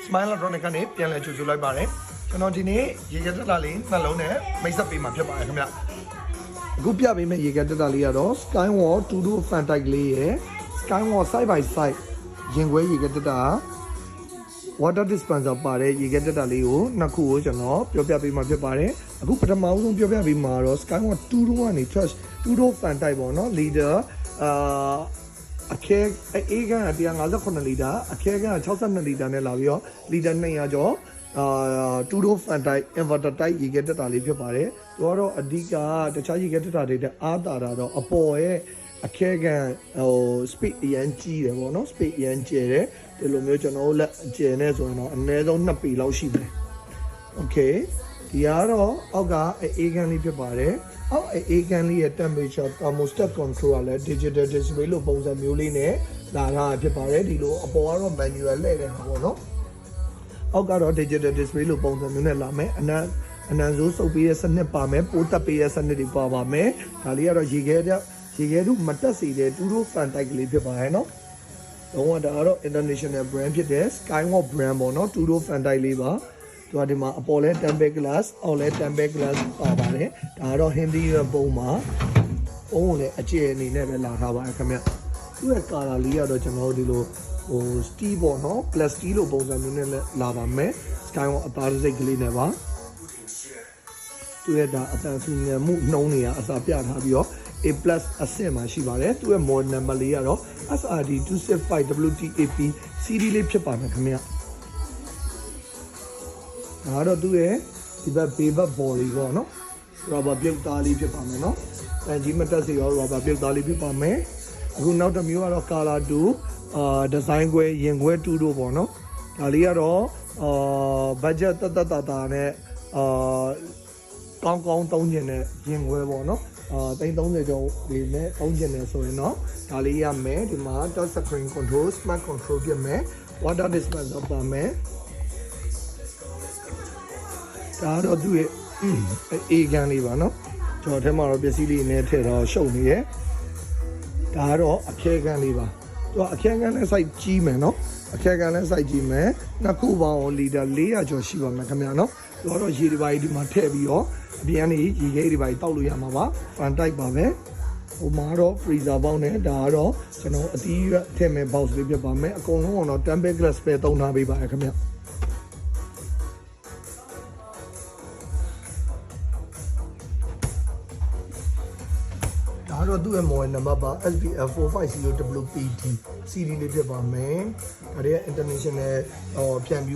Smile Electronic ကနေပြန်လည်ကြိုဆိုလိုက်ပါတယ်ကျွန်တော်ဒီနေ့ရေကတက်တာလေးနှလုံးနဲ့မိတ်ဆက်ပေးမှာဖြစ်ပါတယ်ခင်ဗျအခုပြပေးမယ့်ရေကတက်တာလေးကတော့ Skywall 2 fan type လေးရယ် Skywall side by side ရင်ခွဲရေကတက်တာ water dispenser ပါတဲ့ရေကတက်တာလေးကိုနှစ်ခုကိုကျွန်တော်ပြောပြပေးမှာဖြစ်ပါတယ်အခုပထမဆုံးပြောပြပေးမှာတော့ Skywall 2 ကနေ Trash 2 fan type ပေါ့နော် leader အခဲအေးကန်158လီတာအခဲကန်62လီတာနဲ့လာပြီးတော့လီတာ200ကျော်2 fan type inverter type ရေခဲတက်တာလေးဖြစ်ပါတယ်သူကတော့အဓိကတခြားရေခဲတက်တာတွေတဲ့အားတာတော့အပေါ်ရဲ့အခဲကန်speed အရန်ကြီးတယ်ပေါ့နော် speed အရန်ကျယ်တယ်ဒီလိုမျိုးကျွန်တော်လက်ကျယ်နေဆိုရင်တော့အနည်းဆုံး2ပေလောက်ရှိမယ် okay ဒီကတော့အောက်ကအေးကန်လေးဖြစ်ပါတယ်အောက်အေးကန်လေးရဲ့ temperature thermostat control ကလည်း digital display လို့ပုံစံမျိုးလေးနဲ့လာတာဖြစ်ပါတယ်ဒီလိုအပေါ်ကတော့ manual လှည့်နေတာပေါ့နော်အောက်ကတော့ digital display လို့ပုံစံမျိုးနဲ့လာမယ်အနံဆိုးစုပ်ပေးတဲ့စနစ်ပါမယ်ပိုးတက်ပေးတဲ့စနစ်တွေပါမယ်ဒါလေးကတော့ရေခဲတို့မတက်စေတဲ့2 fan type ကလေးဖြစ်ပါတယ်နော်တော့ဒါကတော့ international brand ဖြစ်တဲ့ Skywall brand ပေါ့နော်2 fan type လေးပါသူကဒီမှာအပေါ်လဲ tempered glass အောက်လဲ tempered glass ပါပါတယ်ဒါကတော့ Hindi ပုံမှာပုံကိုလည်းအကျယ်အနေနဲ့ပဲလာထားပါတယ်ခင်ဗျသူ့ရဲ့ color လေးကတော့ကျွန်တော်တို့ဒီလိုsteel ပေါ့နော် plus steel လို့ပုံစံမျိုးနဲ့လာပါမယ် Skywall အသားစိတ်ကလေးနဲ့ပါသူ့ရဲ့ဒါအတန်ဆူညံမှုနှုံးနေရအစာပြထားပြီးတော့ A+ အဆင့်မှာရှိပါတယ်သူ့ရဲ့ model number လေးကတော့ SRD 265WTAP CD လေးဖြစ်ပါမယ်ခင်ဗျဒါတော့သူ့ရဲ့ဒီဘက်ဘေးဘက်ဘော်လေးပေါ့နော် rubber ပြုတ်သားလေးဖြစ်ပါမယ်နော်အဲကြီးမတက်စီရော rubber ပြုတ်သားလေးဖြစ်ပါမယ်အခုနောက်တစ်မျိုးကတော့ color 2 design ခွဲရင်ခွဲ2တို့ပေါ့နော်ဒါလေးကတော့budget တနဲ့ကောင်းသုံးကျင်တဲ့ရင်ခွဲပေါ့နော်330ကျော်ဒီနဲ့သုံးကျင်တယ်ဆိုရင်တော့ဒါလေးရမယ်ဒီမှာ touch screen control smart control ဖြစ်မယ် water dispenser ပါမယ်ဒါတော့သူ့ရဲ့အေးကန်လေးပါနော်ကျွန်တော်ထဲမှာတော့ပစ္စည်းလေးနဲ့ထည့်တော့ရှုပ်နေရဲ့ဒါကတော့အခဲကန်လေးပါသူကအခဲကန်နဲ့ site ကြီးမယ်နော်အခဲကန်နဲ့ site ကြီးမယ်နှစ်ခုပေါင်းလီတာ400ကျော်ရှိပါမယ်ခင်ဗျာနော်သူကတော့ရေဒီပါဒီမှာထည့်ပြီးတော့အပြင်ကနေရေခဲဒီပါတောက်လို့ရမှာပါ fan type ပါပဲဟိုမှာတော့ freezer ပေါင်းနဲ့ဒါကတော့ကျွန်တော်အသီးထည့်မဲ့ box လေးဖြစ်ပါမယ်အကုန်လုံးကတော့ tempered glass ပဲသုံးထားပေးပါခင်ဗျာဒါတော့သူ့ရဲ့ model number ပါ SPF 450WPT CD လေးဖြစ်ပါမယ်ဒါတွေက international ပြန်ပြီး